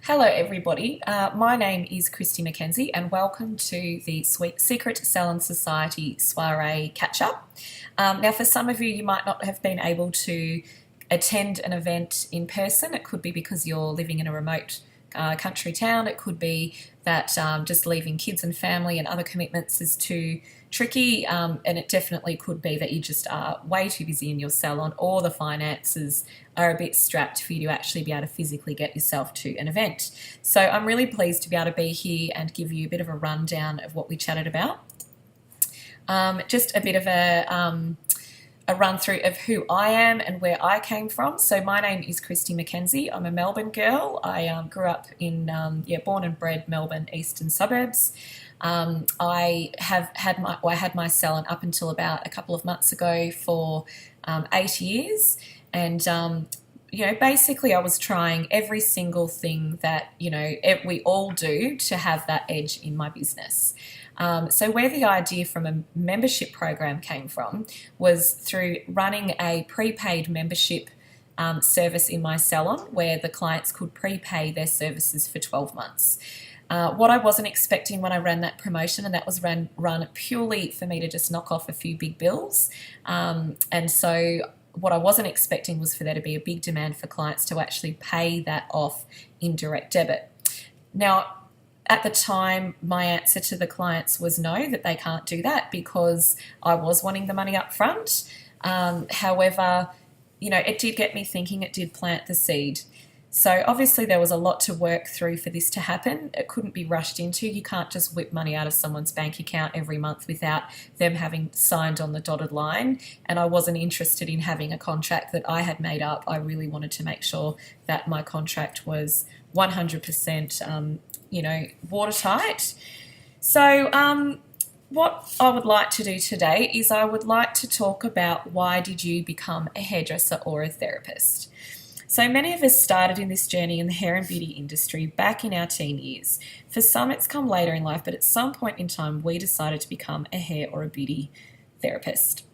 Hello everybody, my name is Christy McKenzie and welcome to the Secret Salon Society Soiree catch-up. Now for some of you, you might not have been able to attend an event in person. It could be because you're living in a remote country town. It could be that just leaving kids and family and other commitments is too tricky, and it definitely could be that you just are way too busy in your salon, or the finances are a bit strapped for you to actually be able to physically get yourself to an event. So I'm really pleased to be able to be here and give you a bit of a rundown of what we chatted about. Just a bit of a run through of who I am and where I came from. So my name is Christy McKenzie. I'm a Melbourne girl. I grew up in, born and bred Melbourne eastern suburbs. I had my salon up until about a couple of months ago for 8 years, and basically I was trying every single thing that we all do to have that edge in my business. So where the idea from a membership program came from was through running a prepaid membership service in my salon, where the clients could prepay their services for 12 months. What I wasn't expecting when I ran that promotion, and that was run purely for me to just knock off a few big bills. And so what I wasn't expecting was for there to be a big demand for clients to actually pay that off in direct debit. Now, at the time, my answer to the clients was no, that they can't do that, because I was wanting the money up front. However, it did get me thinking, it did plant the seed. So obviously there was a lot to work through for this to happen. It couldn't be rushed into. You can't just whip money out of someone's bank account every month without them having signed on the dotted line. And I wasn't interested in having a contract that I had made up. I really wanted to make sure that my contract was 100%, watertight. So what I would like to do today is I would like to talk about, why did you become a hairdresser or a therapist? So many of us started in this journey in the hair and beauty industry back in our teen years. For some, it's come later in life, but at some point in time, we decided to become a hair or a beauty therapist.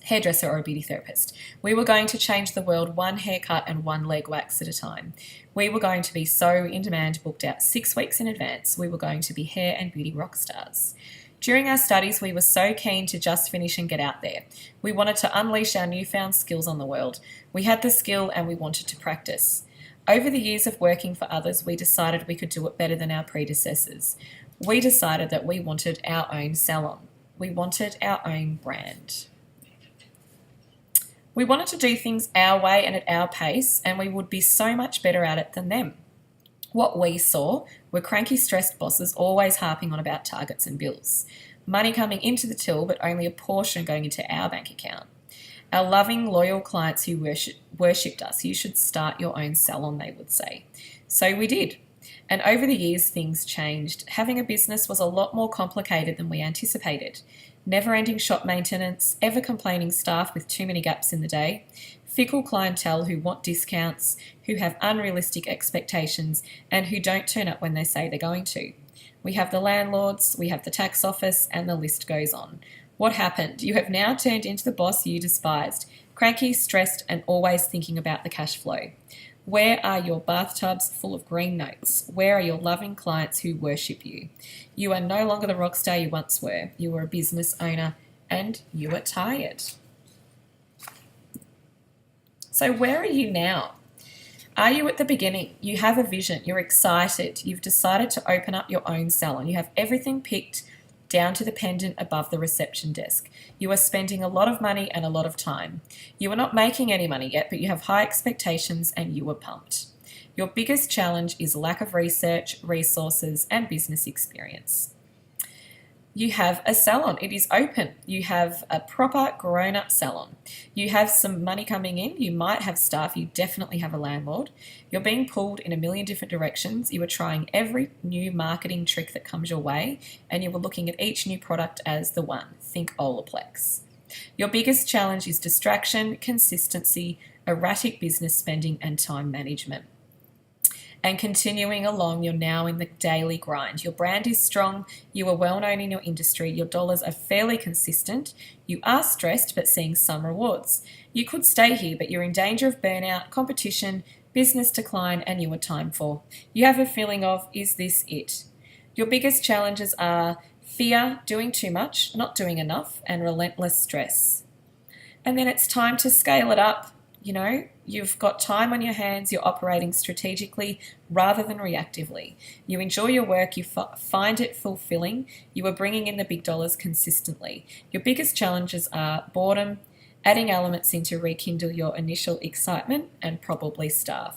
Hairdresser or a beauty therapist. We were going to change the world one haircut and one leg wax at a time. We were going to be so in demand, booked out 6 weeks in advance. We were going to be hair and beauty rock stars. During our studies, we were so keen to just finish and get out there. We wanted to unleash our newfound skills on the world. We had the skill and we wanted to practice. Over the years of working for others, we decided we could do it better than our predecessors. We decided that we wanted our own salon. We wanted our own brand. We wanted to do things our way and at our pace, and we would be so much better at it than them. What we saw were cranky, stressed bosses always harping on about targets and bills. Money coming into the till, but only a portion going into our bank account. Our loving, loyal clients who worshipped us. You should start your own salon, they would say. So we did. And over the years, things changed. Having a business was a lot more complicated than we anticipated. Never-ending shop maintenance, ever-complaining staff with too many gaps in the day, fickle clientele who want discounts, who have unrealistic expectations, and who don't turn up when they say they're going to. We have the landlords, we have the tax office, and the list goes on. What happened? You have now turned into the boss you despised, cranky, stressed, and always thinking about the cash flow. Where are your bathtubs full of green notes? Where are your loving clients who worship you? You are no longer the rock star you once were. You are a business owner, and you are tired. So where are you now? Are you at the beginning? You have a vision. You're excited. You've decided to open up your own salon. You have everything picked down to the pendant above the reception desk. You are spending a lot of money and a lot of time. You are not making any money yet, but you have high expectations and you are pumped. Your biggest challenge is lack of research, resources, and business experience. You have a salon. It is open. You have a proper grown-up salon. You have some money coming in. You might have staff. You definitely have a landlord. You're being pulled in a million different directions. You are trying every new marketing trick that comes your way, and you are looking at each new product as the one. Think Olaplex. Your biggest challenge is distraction, consistency, erratic business spending, and time management. And continuing along, you're now in the daily grind. Your brand is strong, you are well known in your industry, your dollars are fairly consistent, you are stressed but seeing some rewards. You could stay here, but you're in danger of burnout, competition, business decline, and your time for. You have a feeling of, is this it? Your biggest challenges are fear, doing too much, not doing enough, and relentless stress. And then it's time to scale it up. You've got time on your hands, you're operating strategically rather than reactively. You enjoy your work, you find it fulfilling, you are bringing in the big dollars consistently. Your biggest challenges are boredom, adding elements in to rekindle your initial excitement, and probably staff.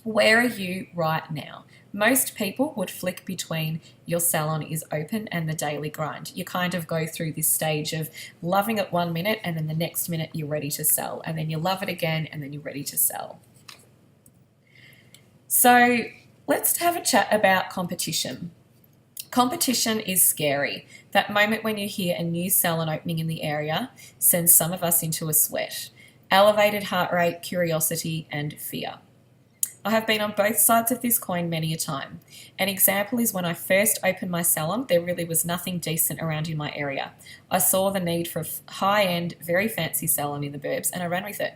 Where are you right now? Most people would flick between your salon is open and the daily grind. You kind of go through this stage of loving it 1 minute and then the next minute you're ready to sell, and then you love it again and then you're ready to sell. So let's have a chat about competition. Competition is scary. That moment when you hear a new salon opening in the area sends some of us into a sweat. Elevated heart rate, curiosity, and fear. I have been on both sides of this coin many a time. An example is when I first opened my salon, there really was nothing decent around in my area. I saw the need for a high-end, very fancy salon in the burbs, and I ran with it.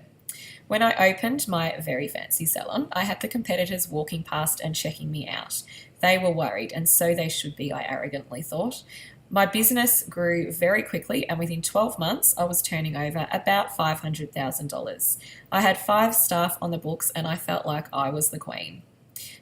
When I opened my very fancy salon, I had the competitors walking past and checking me out. They were worried, and so they should be, I arrogantly thought. My business grew very quickly, and within 12 months, I was turning over about $500,000. I had 5 staff on the books, and I felt like I was the queen.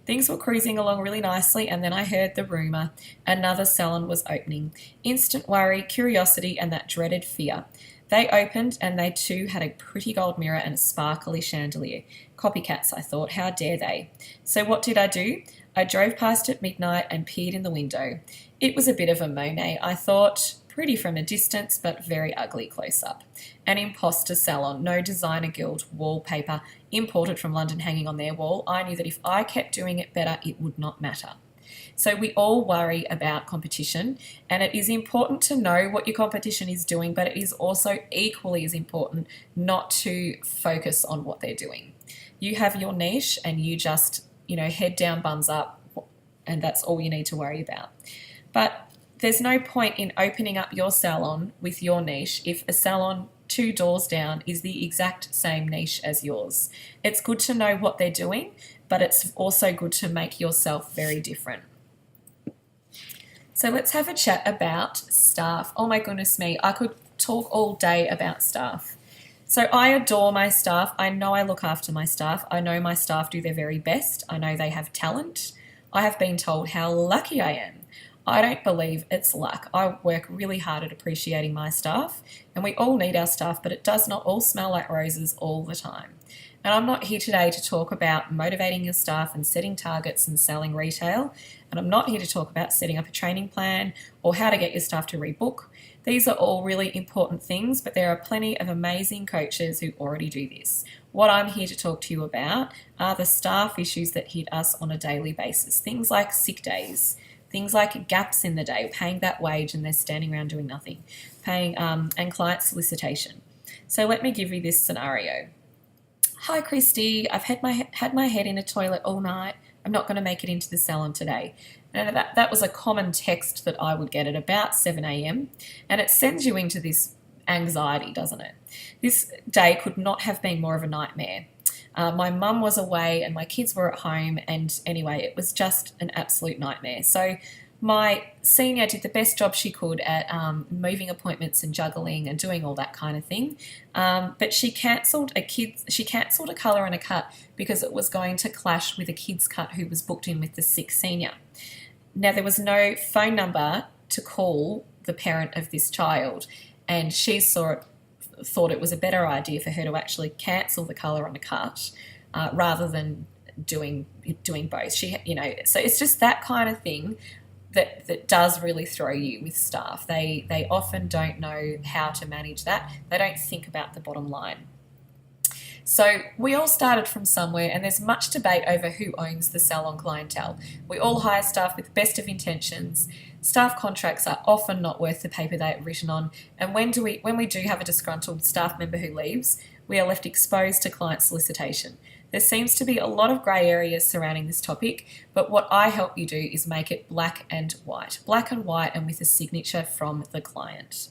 Things were cruising along really nicely, and then I heard the rumour another salon was opening. Instant worry, curiosity, and that dreaded fear. They opened, and they too had a pretty gold mirror and a sparkly chandelier. Copycats, I thought, how dare they? So what did I do? I drove past at midnight and peered in the window. It was a bit of a Monet, I thought, pretty from a distance, but very ugly close up. An imposter salon, no designer guild, wallpaper, imported from London hanging on their wall. I knew that if I kept doing it better, it would not matter. So we all worry about competition, and it is important to know what your competition is doing, but it is also equally as important not to focus on what they're doing. You have your niche and you just, head down, buns up, and that's all you need to worry about. But there's no point in opening up your salon with your niche if a salon 2 doors down is the exact same niche as yours. It's good to know what they're doing, but it's also good to make yourself very different. So let's have a chat about staff. Oh my goodness me, I could talk all day about staff. So I adore my staff. I know I look after my staff. I know my staff do their very best. I know they have talent. I have been told how lucky I am. I don't believe it's luck. I work really hard at appreciating my staff, and we all need our staff, but it does not all smell like roses all the time. And I'm not here today to talk about motivating your staff and setting targets and selling retail. And I'm not here to talk about setting up a training plan or how to get your staff to rebook. These are all really important things, but there are plenty of amazing coaches who already do this. What I'm here to talk to you about are the staff issues that hit us on a daily basis. Things like sick days, things like gaps in the day, paying that wage and they're standing around doing nothing, paying and client solicitation. So let me give you this scenario. Hi Christy, I've had my head in a toilet all night. I'm not going to make it into the salon today. And that was a common text that I would get at about 7 a.m. And it sends you into this anxiety, doesn't it? This day could not have been more of a nightmare. My mum was away and my kids were at home, and anyway, it was just an absolute nightmare. So my senior did the best job she could at moving appointments and juggling and doing all that kind of thing. But she cancelled a colour and a cut because it was going to clash with a kid's cut who was booked in with the sick senior. Now, there was no phone number to call the parent of this child, and she thought it was a better idea for her to actually cancel the colour and a cut rather than doing both. So it's just that kind of thing that does really throw you with staff. They often don't know how to manage that. They don't think about the bottom line. So we all started from somewhere, and there's much debate over who owns the salon clientele. We all hire staff with the best of intentions. Staff contracts are often not worth the paper they are written on, and when we do have a disgruntled staff member who leaves, we are left exposed to client solicitation. There seems to be a lot of grey areas surrounding this topic, but what I help you do is make it black and white and with a signature from the client.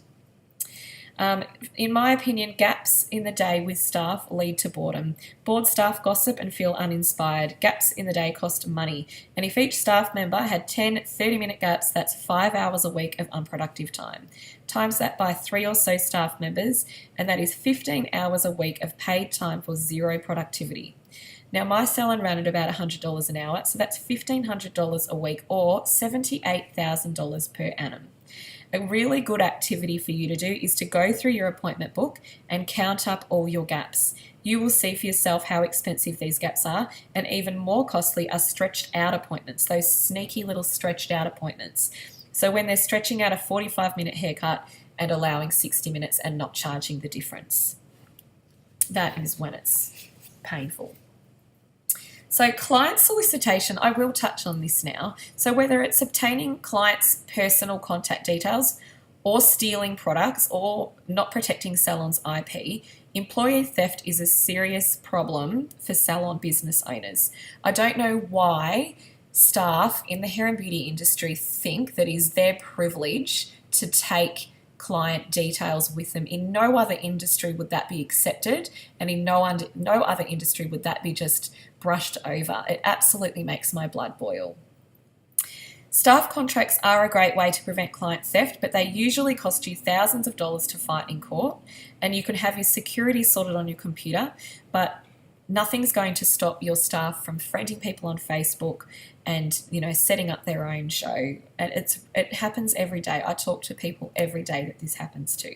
In my opinion, gaps in the day with staff lead to boredom. Bored staff gossip and feel uninspired. Gaps in the day cost money. And if each staff member had 10 30-minute gaps, that's 5 hours a week of unproductive time. Times that by 3 or so staff members, and that is 15 hours a week of paid time for zero productivity. Now, my salon ran at about $100 an hour, so that's $1,500 a week or $78,000 per annum. A really good activity for you to do is to go through your appointment book and count up all your gaps. You will see for yourself how expensive these gaps are, and even more costly are stretched out appointments, those sneaky little stretched out appointments. So when they're stretching out a 45-minute haircut and allowing 60 minutes and not charging the difference. That is when it's painful. So client solicitation, I will touch on this now. So whether it's obtaining clients' personal contact details or stealing products or not protecting salon's IP, employee theft is a serious problem for salon business owners. I don't know why staff in the hair and beauty industry think that is their privilege to take client details with them. In no other industry would that be accepted, and in no other industry would that be just brushed over. It absolutely makes my blood boil. Staff contracts are a great way to prevent client theft, but they usually cost you thousands of dollars to fight in court, and you can have your security sorted on your computer, but nothing's going to stop your staff from friending people on Facebook and, setting up their own show. And it happens every day. I talk to people every day that this happens to.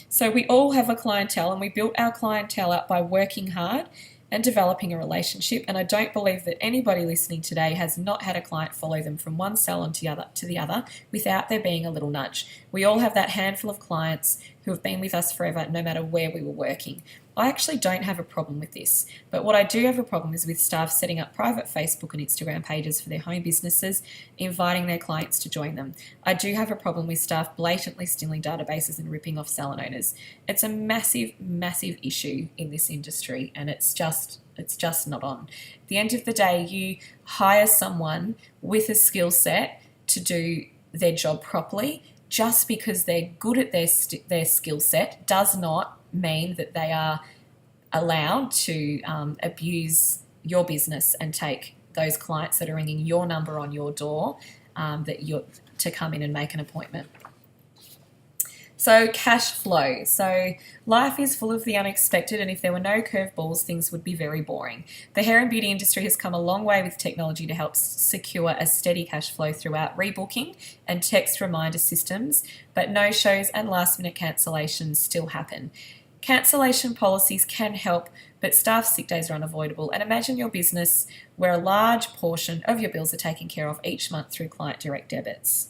So we all have a clientele, and we built our clientele up by working hard and developing a relationship. And I don't believe that anybody listening today has not had a client follow them from one salon to the other without there being a little nudge. We all have that handful of clients who have been with us forever, no matter where we were working. I actually don't have a problem with this, but what I do have a problem is with staff setting up private Facebook and Instagram pages for their home businesses, inviting their clients to join them. I do have a problem with staff blatantly stealing databases and ripping off salon owners. It's a massive, massive issue in this industry, and it's just not on. At the end of the day, you hire someone with a skill set to do their job properly. Just because they're good at their skill set does not mean that they are allowed to abuse your business and take those clients that are ringing your number on your door to come in and make an appointment. So cash flow. So life is full of the unexpected, and if there were no curveballs, things would be very boring. The hair and beauty industry has come a long way with technology to help secure a steady cash flow throughout rebooking and text reminder systems, but no-shows and last-minute cancellations still happen. Cancellation policies can help, but staff sick days are unavoidable. And imagine your business where a large portion of your bills are taken care of each month through client direct debits.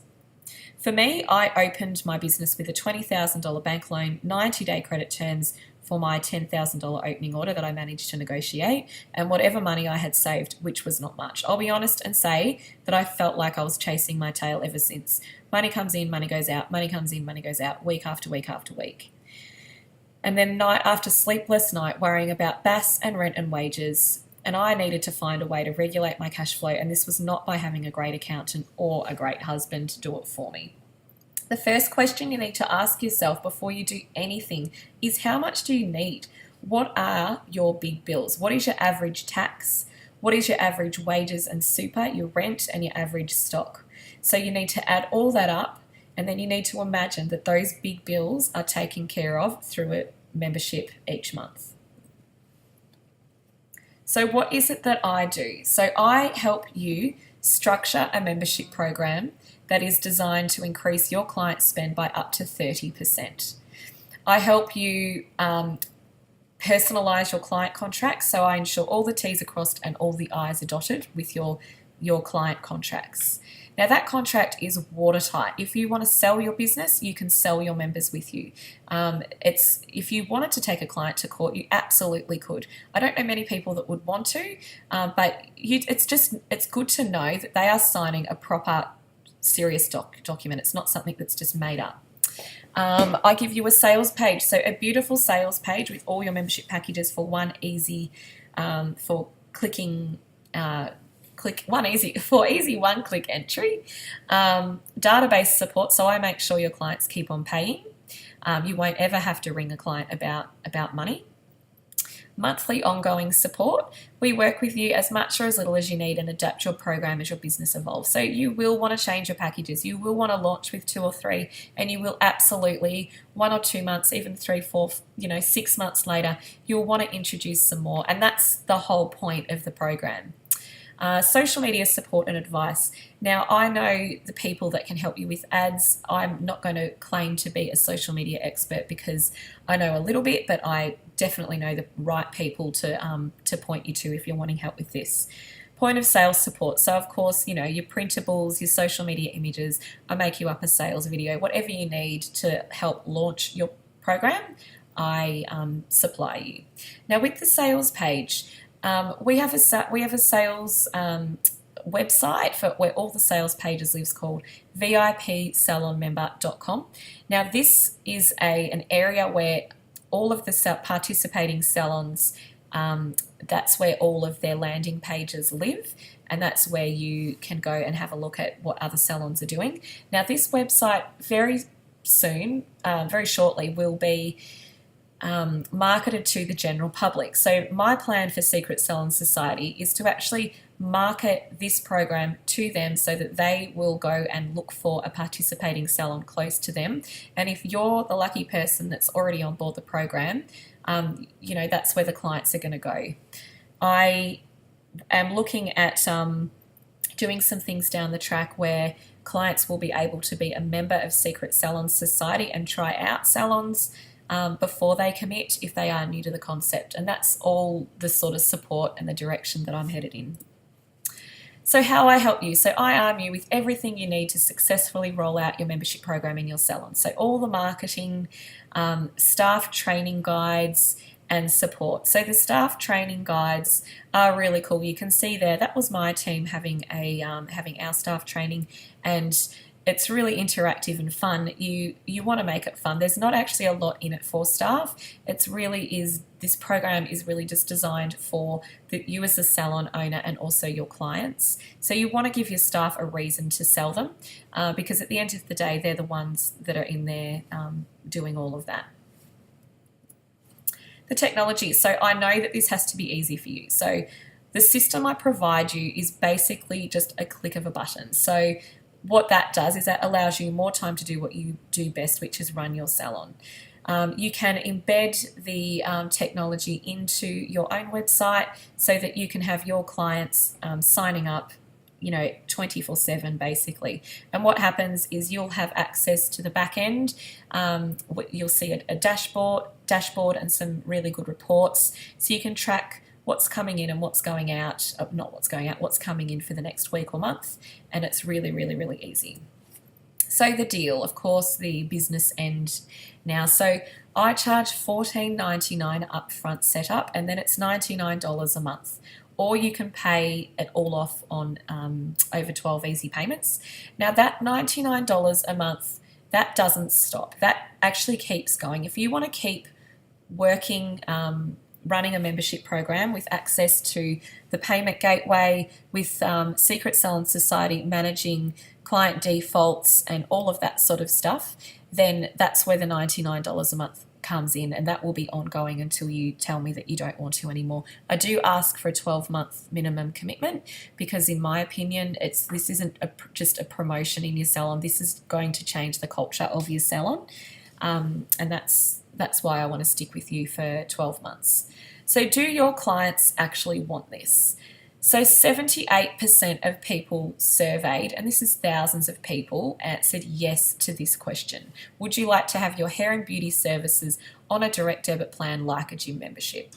For me, I opened my business with a $20,000 bank loan, 90-day credit terms for my $10,000 opening order that I managed to negotiate, and whatever money I had saved, which was not much. I'll be honest and say that I felt like I was chasing my tail ever since. Money comes in, money goes out, money comes in, money goes out, week after week after week. And then night after sleepless night worrying about BAS and rent and wages. And I needed to find a way to regulate my cash flow, and this was not by having a great accountant or a great husband to do it for me. The first question you need to ask yourself before you do anything is, how much do you need? What are your big bills? What is your average tax? What is your average wages and super, your rent, and your average stock? So you need to add all that up, and then you need to imagine that those big bills are taken care of through a membership each month. So what is it that I do? So I help you structure a membership program that is designed to increase your client spend by up to 30%. I help you personalize your client contracts, so I ensure all the T's are crossed and all the I's are dotted with your client contracts. Now that contract is watertight. If you want to sell your business, you can sell your members with you. If you wanted to take a client to court, you absolutely could. I don't know many people that would want to, but it's good to know that they are signing a proper, serious document. It's not something that's just made up. I give you a sales page, so a beautiful sales page with all your membership packages for one easy, for clicking. Easy one-click entry. Database support, so I make sure your clients keep on paying. You won't ever have to ring a client about money. Monthly ongoing support. We work with you as much or as little as you need and adapt your program as your business evolves. So you will want to change your packages. You will want to launch with 2 or 3, and you will absolutely 1 or 2 months, even 3, 4, 6 months later, you'll want to introduce some more. And that's the whole point of the program. Social media support and advice. Now, I know the people that can help you with ads. I'm not going to claim to be a social media expert because I know a little bit, but I definitely know the right people to point you to if you're wanting help with this. Point of sale support. So, of course, your printables, your social media images. I make you up a sales video, whatever you need to help launch your program, I supply you. Now, with the sales page, we have a sales website for where all the sales pages lives called VIPsalonmember.com. Now, this is an area where all of the participating salons, that's where all of their landing pages live, and that's where you can go and have a look at what other salons are doing. Now, this website very soon, very shortly, will be marketed to the general public. So my plan for Secret Salon Society is to actually market this program to them so that they will go and look for a participating salon close to them. And if you're the lucky person that's already on board the program, that's where the clients are going to go. I am looking at doing some things down the track where clients will be able to be a member of Secret Salon Society and try out salons before they commit if they are new to the concept. And that's all the sort of support and the direction that I'm headed in. So how I help you. So I arm you with everything you need to successfully roll out your membership program in your salon. So all the marketing, staff training guides, and support. So the staff training guides are really cool. You can see there, that was my team having our staff training, and it's really interactive and fun. You want to make it fun. There's not actually a lot in it for staff. This program is really just designed for you as a salon owner and also your clients. So you want to give your staff a reason to sell them because at the end of the day, they're the ones that are in there doing all of that. The technology. So I know that this has to be easy for you. So the system I provide you is basically just a click of a button. So what that does is that allows you more time to do what you do best, which is run your salon. You can embed the technology into your own website so that you can have your clients signing up 24/7 basically. And what happens is you'll have access to the back end. You'll see a dashboard and some really good reports. So you can track what's coming in and what's going out, what's coming in for the next week or month. And it's really, really, really easy. So the deal, of course, the business end now. So I charge $14.99 upfront setup, and then it's $99 a month. Or you can pay it all off on over 12 easy payments. Now that $99 a month, that doesn't stop. That actually keeps going. If you want to keep working, running a membership program with access to the payment gateway, with Secret Salon Society managing client defaults and all of that sort of stuff, then that's where the $99 a month comes in, and that will be ongoing until you tell me that you don't want to anymore. I do ask for a 12-month minimum commitment because in my opinion this isn't just a promotion in your salon. This is going to change the culture of your salon, and that's why I want to stick with you for 12 months. So do your clients actually want this? So 78% of people surveyed, and this is thousands of people, said yes to this question. Would you like to have your hair and beauty services on a direct debit plan like a gym membership?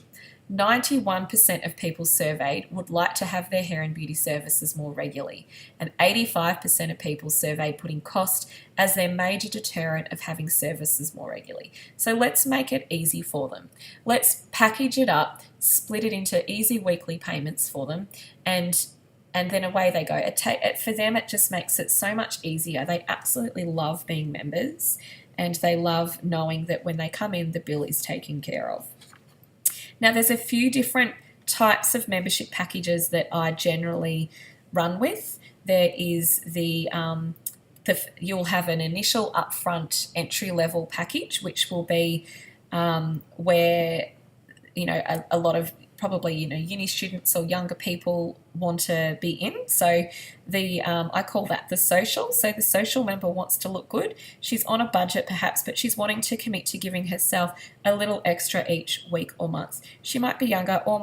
91% of people surveyed would like to have their hair and beauty services more regularly, and 85% of people surveyed putting cost as their major deterrent of having services more regularly. So let's make it easy for them. Let's package it up, split it into easy weekly payments for them, and then away they go. For them, it just makes it so much easier. They absolutely love being members, and they love knowing that when they come in, the bill is taken care of. Now, there's a few different types of membership packages that I generally run with. There is the you'll have an initial upfront entry level package, which will be where a lot of probably uni students or younger people want to be in. So I call that the social. So the social member wants to look good. She's on a budget perhaps, but she's wanting to commit to giving herself a little extra each week or month. She might be younger or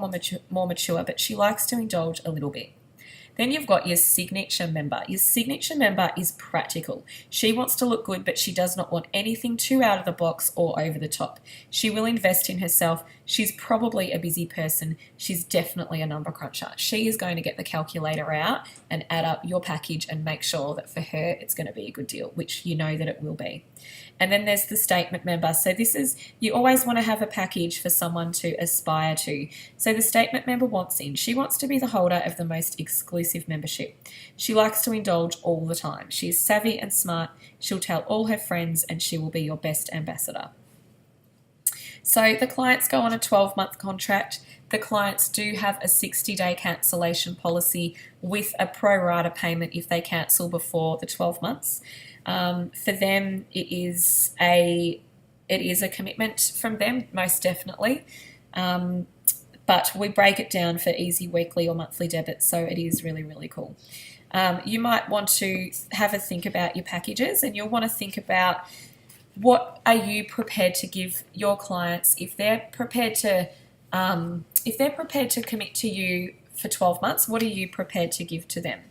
more mature, but she likes to indulge a little bit. Then you've got your signature member. Your signature member is practical. She wants to look good, but she does not want anything too out of the box or over the top. She will invest in herself. She's probably a busy person. She's definitely a number cruncher. She is going to get the calculator out and add up your package and make sure that for her it's going to be a good deal, which you know that it will be. And then there's the statement member. So you always want to have a package for someone to aspire to. So the statement member wants in. She wants to be the holder of the most exclusive membership. She likes to indulge all the time. She is savvy and smart. She'll tell all her friends and she will be your best ambassador. So the clients go on a 12-month contract. The clients do have a 60-day cancellation policy with a pro rata payment if they cancel before the 12 months. For them, it is a commitment from them, most definitely. But we break it down for easy weekly or monthly debits, so it is really, really cool. You might want to have a think about your packages, and you'll want to think about what are you prepared to give your clients if they're prepared to commit to you for 12 months. What are you prepared to give to them?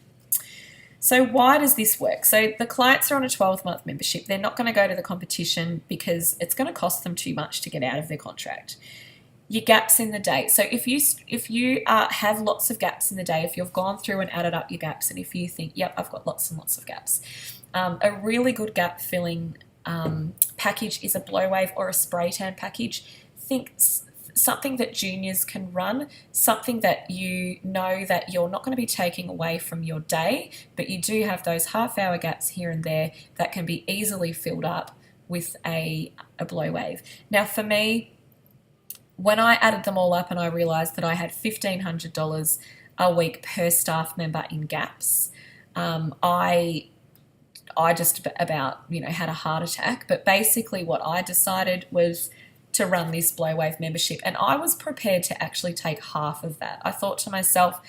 So why does this work? So the clients are on a 12-month membership. They're not going to go to the competition because it's going to cost them too much to get out of their contract. Your gaps in the day. So if you have lots of gaps in the day, if you've gone through and added up your gaps, and if you think, yep, I've got lots and lots of gaps, a really good gap filling package is a blow wave or a spray tan package. Think something that juniors can run, something that you know that you're not going to be taking away from your day, but you do have those half-hour gaps here and there that can be easily filled up with a blow wave. Now for me, when I added them all up and I realised that I had $1,500 a week per staff member in gaps, I just about had a heart attack. But basically what I decided was to run this blow wave membership, and I was prepared to actually take half of that. I thought to myself,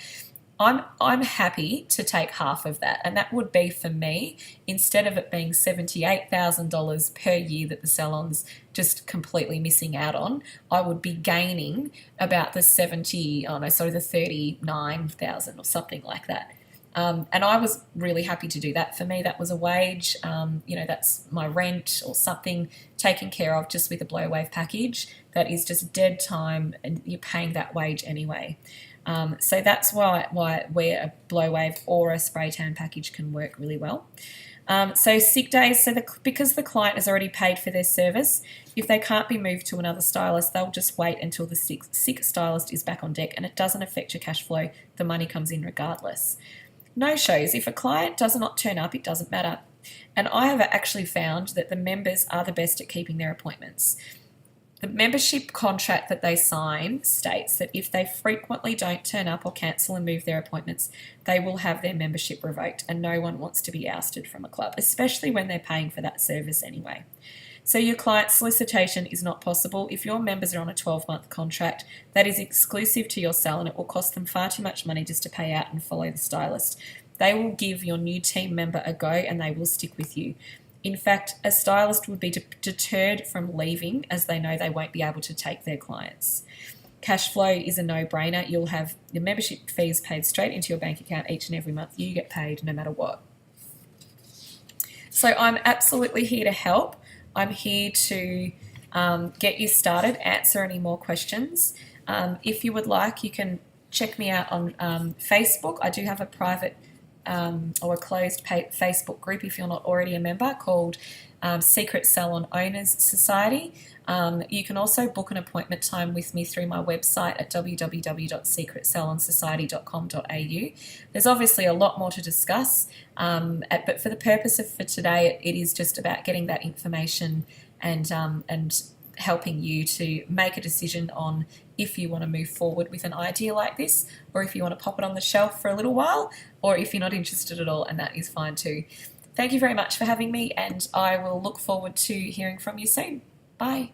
I'm happy to take half of that, and that would be for me, instead of it being $78,000 per year that the salon's just completely missing out on, I would be gaining about the $39,000 or something like that. And I was really happy to do that. For me, that was a wage, that's my rent or something taken care of just with a blow wave package. That is just dead time and you're paying that wage anyway. So that's where a blow wave or a spray tan package can work really well. So sick days, because the client has already paid for their service, if they can't be moved to another stylist, they'll just wait until the sick stylist is back on deck, and it doesn't affect your cash flow. The money comes in regardless. No-shows. If a client does not turn up, it doesn't matter. And I have actually found that the members are the best at keeping their appointments. The membership contract that they sign states that if they frequently don't turn up or cancel and move their appointments, they will have their membership revoked, and no one wants to be ousted from a club, especially when they're paying for that service anyway. So your client solicitation is not possible. If your members are on a 12-month contract, that is exclusive to your salon. It will cost them far too much money just to pay out and follow the stylist. They will give your new team member a go and they will stick with you. In fact, a stylist would be deterred from leaving as they know they won't be able to take their clients. Cash flow is a no-brainer. You'll have your membership fees paid straight into your bank account each and every month. You get paid no matter what. So I'm absolutely here to help. I'm here to get you started, answer any more questions. If you would like, you can check me out on Facebook. I do have a private or a closed Facebook group, if you're not already a member, called Secret Salon Owners Society. You can also book an appointment time with me through my website at www.secretsalonsociety.com.au. There's obviously a lot more to discuss, but for the purpose for today, it is just about getting that information and helping you to make a decision on if you want to move forward with an idea like this, or if you want to pop it on the shelf for a little while, or if you're not interested at all, and that is fine too. Thank you very much for having me, and I will look forward to hearing from you soon. Bye.